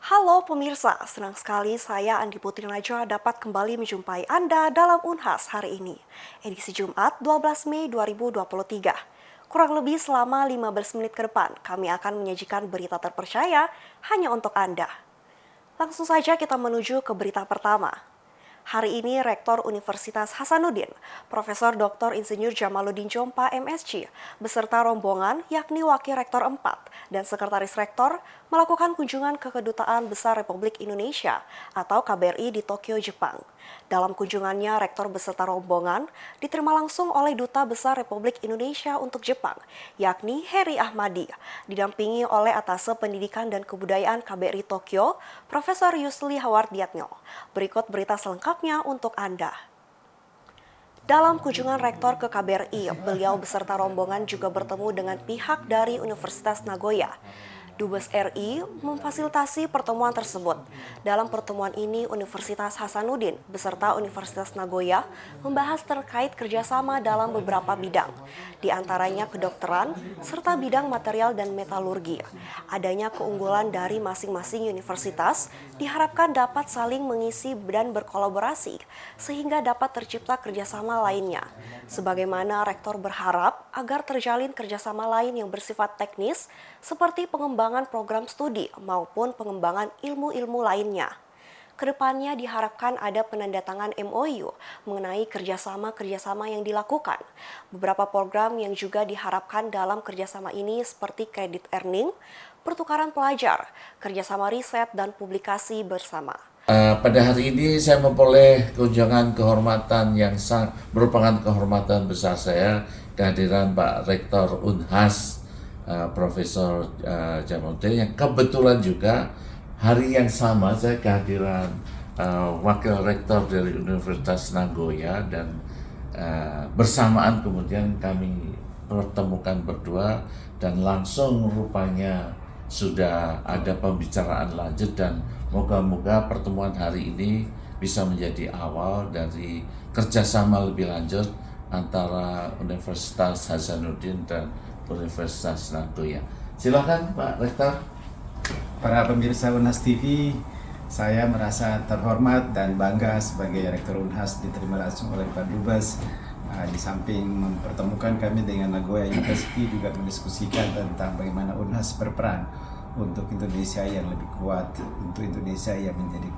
Halo pemirsa, senang sekali saya Andi Putri Najwa dapat kembali menjumpai Anda dalam Unhas hari ini, edisi Jumat 12 Mei 2023. Kurang lebih selama 15 menit ke depan, kami akan menyajikan berita terpercaya hanya untuk Anda. Langsung saja kita menuju ke berita pertama. Hari ini Rektor Universitas Hasanuddin, Profesor Dr. Insinyur Jamaluddin Jompa MSc, beserta rombongan yakni Wakil Rektor 4 dan Sekretaris Rektor melakukan kunjungan ke Kedutaan Besar Republik Indonesia atau KBRI di Tokyo, Jepang. Dalam kunjungannya, Rektor beserta rombongan diterima langsung oleh Duta Besar Republik Indonesia untuk Jepang, yakni Heri Ahmadi, didampingi oleh Atase Pendidikan dan Kebudayaan KBRI Tokyo, Profesor Yusli Hawardiatno. Berikut berita selengkapnya untuk Anda. Dalam kunjungan Rektor ke KBRI, beliau beserta rombongan juga bertemu dengan pihak dari Universitas Nagoya. Dubes RI memfasilitasi pertemuan tersebut. Dalam pertemuan ini, Universitas Hasanuddin beserta Universitas Nagoya membahas terkait kerjasama dalam beberapa bidang, di antaranya kedokteran serta bidang material dan metalurgi. Adanya keunggulan dari masing-masing universitas diharapkan dapat saling mengisi dan berkolaborasi sehingga dapat tercipta kerjasama lainnya. Sebagaimana Rektor berharap agar terjalin kerjasama lain yang bersifat teknis seperti pengembangan program studi maupun pengembangan ilmu-ilmu lainnya. Kedepannya diharapkan ada penandatangan MOU mengenai kerjasama yang dilakukan. Beberapa program yang juga diharapkan dalam kerjasama ini seperti kredit earning, pertukaran pelajar, kerjasama riset, dan publikasi bersama. Pada hari ini saya memperoleh kunjungan kehormatan yang merupakan kehormatan besar saya, kehadiran Pak Rektor Unhas, Profesor Jamaluddin, yang kebetulan juga hari yang sama saya kehadiran Wakil Rektor dari Universitas Nagoya, dan bersamaan kemudian kami pertemukan berdua dan langsung rupanya sudah ada pembicaraan lanjut, dan moga-moga pertemuan hari ini bisa menjadi awal dari kerjasama lebih lanjut antara Universitas Hasanuddin dan Universitas Nagoya. Silakan Pak Rektor. Para pemirsa Unhas TV, saya merasa terhormat dan bangga sebagai Rektor Unhas diterima langsung oleh Pak Dubes. Di samping mempertemukan kami dengan Nagoya University, juga mendiskusikan tentang bagaimana Unhas berperan untuk Indonesia yang lebih kuat, untuk Indonesia yang menjadi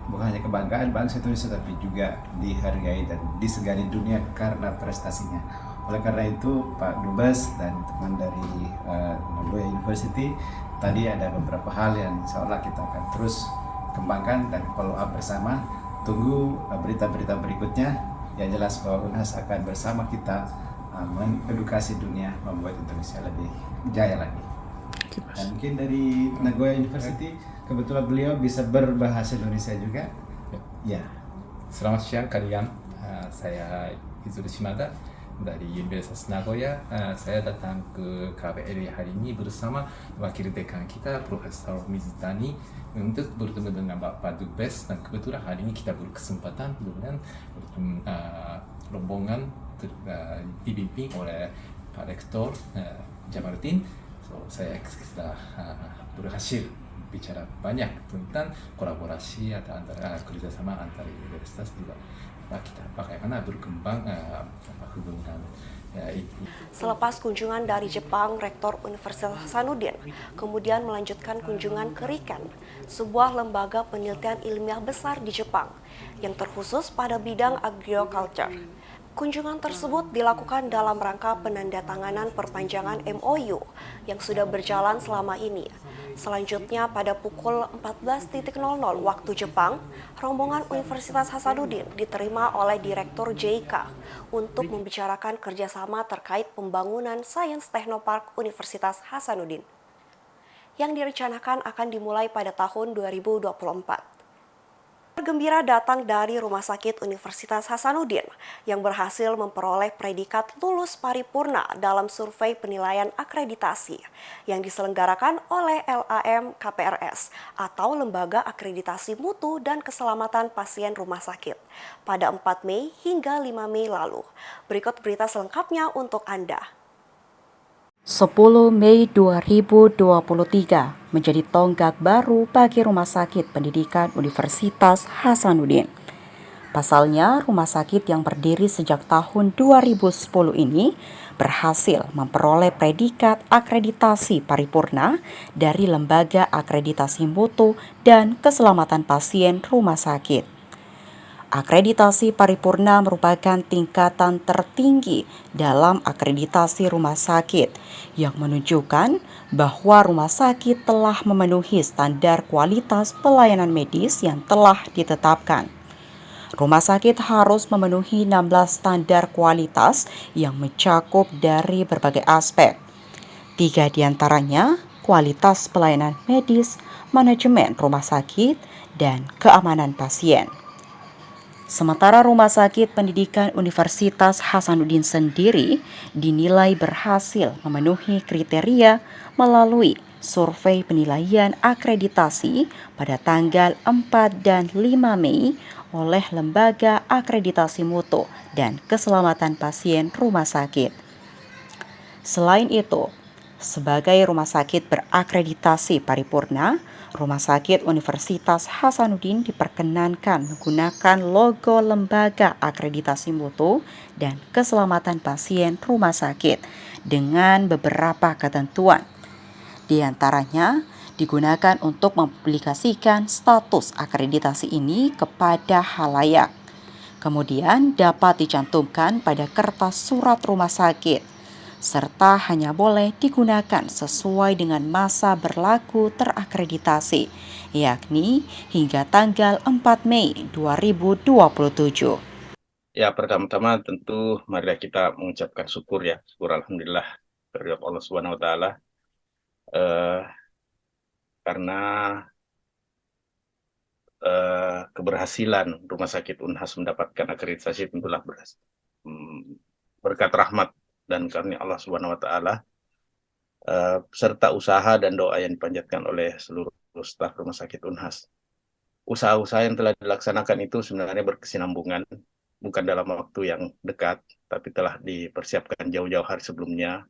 bukan hanya kebanggaan bangsa Indonesia, tapi juga dihargai dan disegani dunia karena prestasinya. Oleh karena itu, Pak Dubes dan teman dari Nagoya University, tadi ada beberapa hal yang insya Allah kita akan terus kembangkan dan follow up bersama. Tunggu berita-berita berikutnya. Yang jelas bahwa Unhas akan bersama kita mengedukasi dunia, membuat Indonesia lebih jaya lagi. Dan mungkin dari Nagoya University, kebetulan beliau bisa berbahasa Indonesia juga. Ya. Selamat siang kalian. Saya Izuru Shimada dari Universitas Nagoya. Saya datang ke KBRI hari ini bersama Wakil Dekan kita, Profesor Mizutani, untuk bertemu dengan Bapak Dubes, dan kebetulan hari ini kita berkesempatan dengan rombongan dibimbing oleh Pak Rektor Jamaluddin. Saya sudah berhasil bicara banyak tentang kolaborasi antara kerjasama antara universitas juga. Kita bagaimana berkembang hubungan itu. Selepas kunjungan dari Jepang, Rektor Universitas Hasanuddin kemudian melanjutkan kunjungan ke RIKEN, sebuah lembaga penelitian ilmiah besar di Jepang yang terkhusus pada bidang agriculture. Kunjungan tersebut dilakukan dalam rangka penandatanganan perpanjangan MOU yang sudah berjalan selama ini. Selanjutnya pada pukul 14.00 waktu Jepang, rombongan Universitas Hasanuddin diterima oleh Direktur JIKA untuk membicarakan kerjasama terkait pembangunan Sains Technopark Universitas Hasanuddin yang direncanakan akan dimulai pada tahun 2024. gembira datang dari Rumah Sakit Universitas Hasanuddin yang berhasil memperoleh predikat lulus paripurna dalam survei penilaian akreditasi yang diselenggarakan oleh LAM KPRS atau Lembaga Akreditasi Mutu dan Keselamatan Pasien Rumah Sakit pada 4 Mei hingga 5 Mei lalu. Berikut berita selengkapnya untuk Anda. 10 Mei 2023 menjadi tonggak baru bagi Rumah Sakit Pendidikan Universitas Hasanuddin. Pasalnya, rumah sakit yang berdiri sejak tahun 2010 ini berhasil memperoleh predikat akreditasi paripurna dari Lembaga Akreditasi Mutu dan Keselamatan Pasien Rumah Sakit. Akreditasi paripurna merupakan tingkatan tertinggi dalam akreditasi rumah sakit yang menunjukkan bahwa rumah sakit telah memenuhi standar kualitas pelayanan medis yang telah ditetapkan. Rumah sakit harus memenuhi 16 standar kualitas yang mencakup dari berbagai aspek. 3 diantaranya kualitas pelayanan medis, manajemen rumah sakit, dan keamanan pasien. Sementara Rumah Sakit Pendidikan Universitas Hasanuddin sendiri dinilai berhasil memenuhi kriteria melalui survei penilaian akreditasi pada tanggal 4 dan 5 Mei oleh Lembaga Akreditasi Mutu dan Keselamatan Pasien Rumah Sakit. Selain itu, sebagai rumah sakit berakreditasi paripurna, Rumah Sakit Universitas Hasanuddin diperkenankan menggunakan logo Lembaga Akreditasi Mutu dan Keselamatan Pasien Rumah Sakit dengan beberapa ketentuan. Di antaranya, digunakan untuk mempublikasikan status akreditasi ini kepada khalayak. Kemudian dapat dicantumkan pada kertas surat rumah sakit, serta hanya boleh digunakan sesuai dengan masa berlaku terakreditasi, yakni hingga tanggal 4 Mei 2027. Ya, pertama-tama tentu marilah kita mengucapkan syukur ya, syukur alhamdulillah terhadap Allah Subhanahu wa taala karena keberhasilan Rumah Sakit Unhas mendapatkan akreditasi tentulah berkat rahmat dan karunia Allah Subhanahu wa taala serta usaha dan doa yang dipanjatkan oleh seluruh staf Rumah Sakit Unhas. Usaha-usaha yang telah dilaksanakan itu sebenarnya berkesinambungan, bukan dalam waktu yang dekat, tapi telah dipersiapkan jauh-jauh hari sebelumnya,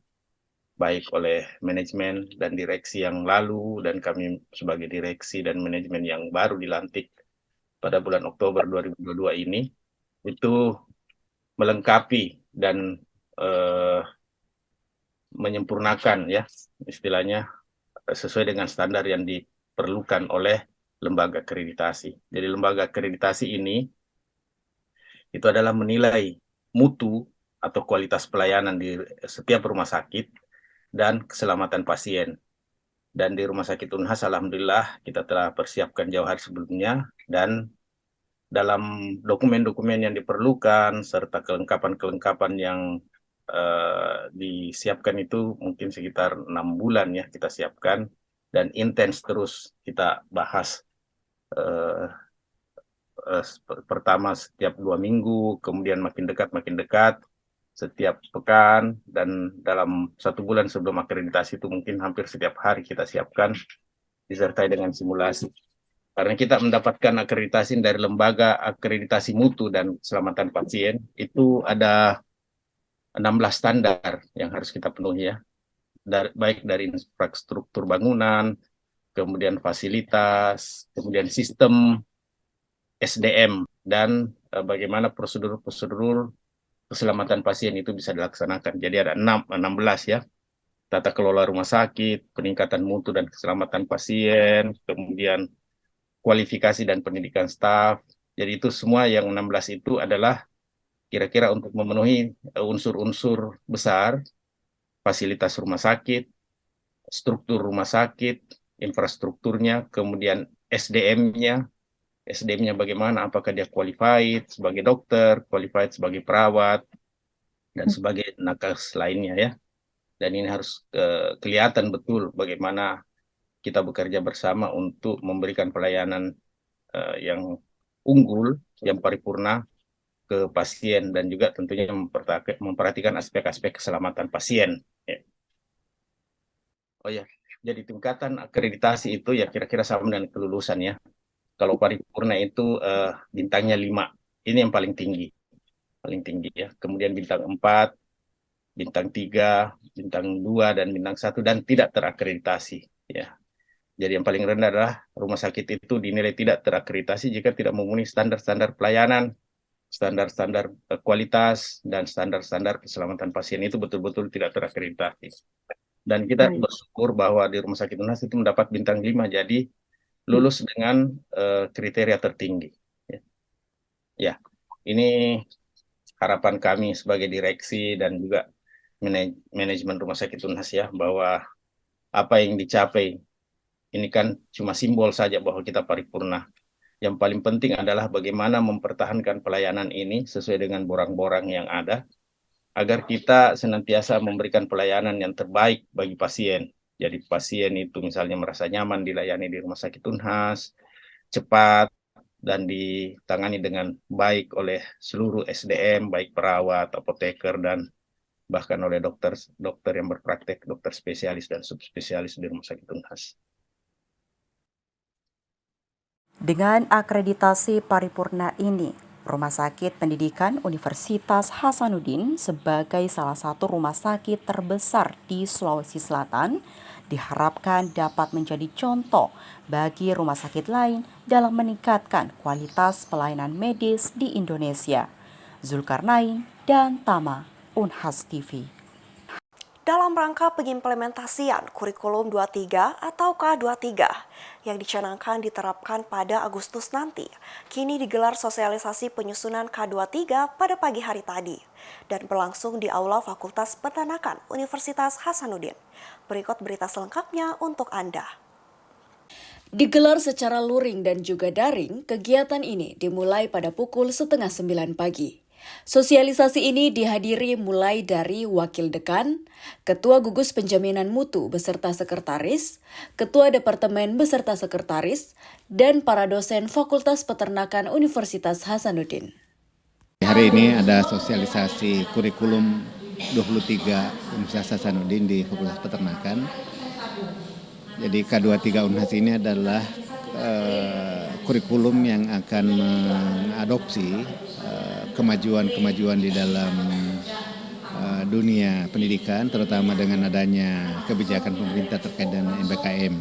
baik oleh manajemen dan direksi yang lalu, dan kami sebagai direksi dan manajemen yang baru dilantik pada bulan Oktober 2022 ini, itu melengkapi dan menyempurnakan ya istilahnya sesuai dengan standar yang diperlukan oleh lembaga akreditasi. Jadi lembaga akreditasi ini itu adalah menilai mutu atau kualitas pelayanan di setiap rumah sakit dan keselamatan pasien. Dan di Rumah Sakit Unhas alhamdulillah kita telah persiapkan jauh hari sebelumnya, dan dalam dokumen-dokumen yang diperlukan serta kelengkapan-kelengkapan yang disiapkan itu mungkin sekitar 6 bulan ya kita siapkan, dan intens terus kita bahas pertama setiap 2 minggu, kemudian makin dekat setiap pekan, dan dalam 1 bulan sebelum akreditasi itu mungkin hampir setiap hari kita siapkan disertai dengan simulasi. Karena kita mendapatkan akreditasi dari Lembaga Akreditasi Mutu dan Keselamatan Pasien, itu ada 16 standar yang harus kita penuhi ya. Baik dari infrastruktur bangunan, kemudian fasilitas, kemudian sistem SDM, dan bagaimana prosedur-prosedur keselamatan pasien itu bisa dilaksanakan. Jadi ada 16 ya. Tata kelola rumah sakit, peningkatan mutu dan keselamatan pasien, kemudian kualifikasi dan pendidikan staf. Jadi itu semua yang 16 itu adalah kira-kira untuk memenuhi unsur-unsur besar, fasilitas rumah sakit, struktur rumah sakit, infrastrukturnya, kemudian SDM-nya bagaimana, apakah dia qualified sebagai dokter, qualified sebagai perawat, dan sebagai nakes lainnya ya. Dan ini harus kelihatan betul bagaimana kita bekerja bersama untuk memberikan pelayanan yang unggul yang paripurna ke pasien dan juga tentunya memperhatikan aspek-aspek keselamatan pasien. Ya. Oh ya, jadi tingkatan akreditasi itu ya kira-kira sama dengan kelulusan ya. Kalau paripurna itu bintangnya 5, ini yang paling tinggi ya. Kemudian bintang 4, bintang 3, bintang 2, dan bintang 1 dan tidak terakreditasi ya. Jadi yang paling rendah adalah rumah sakit itu dinilai tidak terakreditasi jika tidak memenuhi standar-standar pelayanan, standar-standar kualitas, dan standar-standar keselamatan pasien itu betul-betul tidak terakreditasi. Dan kita bersyukur bahwa di Rumah Sakit UNHAS itu mendapat bintang 5, jadi lulus dengan kriteria tertinggi. Ya. Ya, ini harapan kami sebagai direksi dan juga manajemen Rumah Sakit UNHAS ya, bahwa apa yang dicapai ini kan cuma simbol saja bahwa kita paripurna. Yang paling penting adalah bagaimana mempertahankan pelayanan ini sesuai dengan borang-borang yang ada, agar kita senantiasa memberikan pelayanan yang terbaik bagi pasien. Jadi pasien itu misalnya merasa nyaman dilayani di Rumah Sakit UNHAS, cepat, dan ditangani dengan baik oleh seluruh SDM, baik perawat, apoteker, dan bahkan oleh dokter yang berpraktek, dokter spesialis dan subspesialis di Rumah Sakit UNHAS. Dengan akreditasi paripurna ini, Rumah Sakit Pendidikan Universitas Hasanuddin sebagai salah satu rumah sakit terbesar di Sulawesi Selatan diharapkan dapat menjadi contoh bagi rumah sakit lain dalam meningkatkan kualitas pelayanan medis di Indonesia. Zulkarnain dan Tama, Unhas TV. Dalam rangka pengimplementasian kurikulum 23 atau K23 yang dicanangkan diterapkan pada Agustus nanti, kini digelar sosialisasi penyusunan K23 pada pagi hari tadi dan berlangsung di Aula Fakultas Peternakan Universitas Hasanuddin. Berikut berita selengkapnya untuk Anda. Digelar secara luring dan juga daring, kegiatan ini dimulai pada pukul 8:30 pagi. Sosialisasi ini dihadiri mulai dari Wakil Dekan, Ketua Gugus Penjaminan Mutu beserta Sekretaris, Ketua Departemen beserta Sekretaris, dan para dosen Fakultas Peternakan Universitas Hasanuddin. Hari ini ada sosialisasi kurikulum 23 Universitas Hasanuddin di Fakultas Peternakan. Jadi K23 UNHAS ini adalah kurikulum yang akan mengadopsi kemajuan-kemajuan di dalam dunia pendidikan, terutama dengan adanya kebijakan pemerintah terkait dengan MBKM.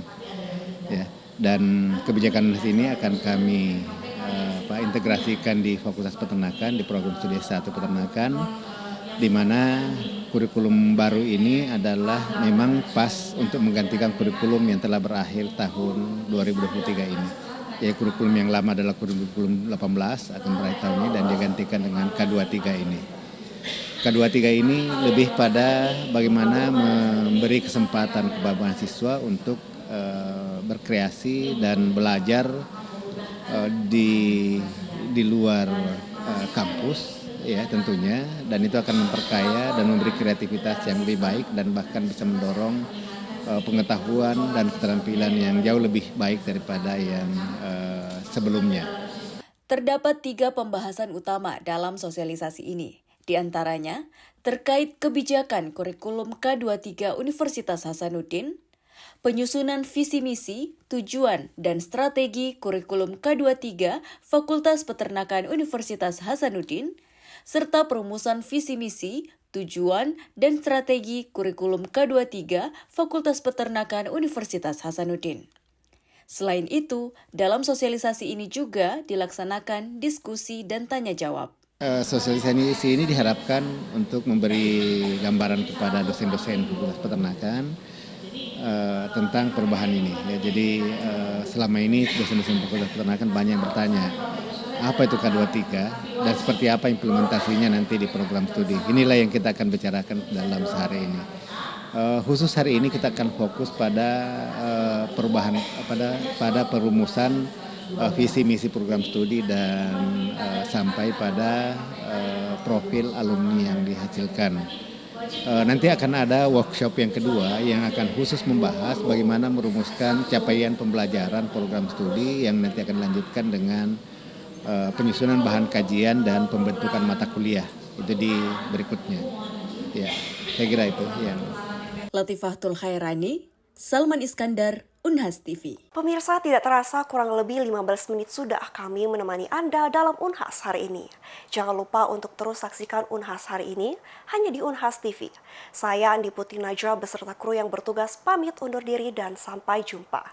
Ya, dan kebijakan ini akan kami integrasikan di Fakultas Peternakan, di program studi S1 Peternakan, di mana kurikulum baru ini adalah memang pas untuk menggantikan kurikulum yang telah berakhir tahun 2023 ini. Ya, kurikulum yang lama adalah kurikulum 18 akan berakhir tahun ini dan digantikan dengan K23 ini. K23 ini lebih pada bagaimana memberi kesempatan kepada mahasiswa untuk berkreasi dan belajar di luar kampus ya tentunya, dan itu akan memperkaya dan memberi kreativitas yang lebih baik dan bahkan bisa mendorong pengetahuan dan keterampilan yang jauh lebih baik daripada yang sebelumnya. Terdapat 3 pembahasan utama dalam sosialisasi ini. Di antaranya, terkait kebijakan kurikulum K23 Universitas Hasanuddin, penyusunan visi misi, tujuan, dan strategi kurikulum K23 Fakultas Peternakan Universitas Hasanuddin, serta perumusan visi misi, tujuan, dan strategi kurikulum K23 Fakultas Peternakan Universitas Hasanuddin. Selain itu, dalam sosialisasi ini juga dilaksanakan diskusi dan tanya jawab. Sosialisasi ini diharapkan untuk memberi gambaran kepada dosen-dosen Fakultas Peternakan tentang perubahan ini. Ya, jadi selama ini dosen-dosen Fakultas Peternakan banyak yang bertanya, apa itu K23 dan seperti apa implementasinya nanti di program studi. Inilah yang kita akan bicarakan dalam sehari ini. Khusus hari ini kita akan fokus pada perubahan pada perumusan visi misi program studi dan sampai pada profil alumni yang dihasilkan. Nanti akan ada workshop yang kedua yang akan khusus membahas bagaimana merumuskan capaian pembelajaran program studi yang nanti akan dilanjutkan dengan penyusunan bahan kajian dan pembentukan mata kuliah. Itu di berikutnya. Ya, saya kira itu yang. Latifatul Khairani, Salman Iskandar, Unhas TV. Pemirsa, tidak terasa kurang lebih 15 menit sudah kami menemani Anda dalam Unhas hari ini. Jangan lupa untuk terus saksikan Unhas hari ini hanya di Unhas TV. Saya Andi Putri Najwa beserta kru yang bertugas pamit undur diri dan sampai jumpa.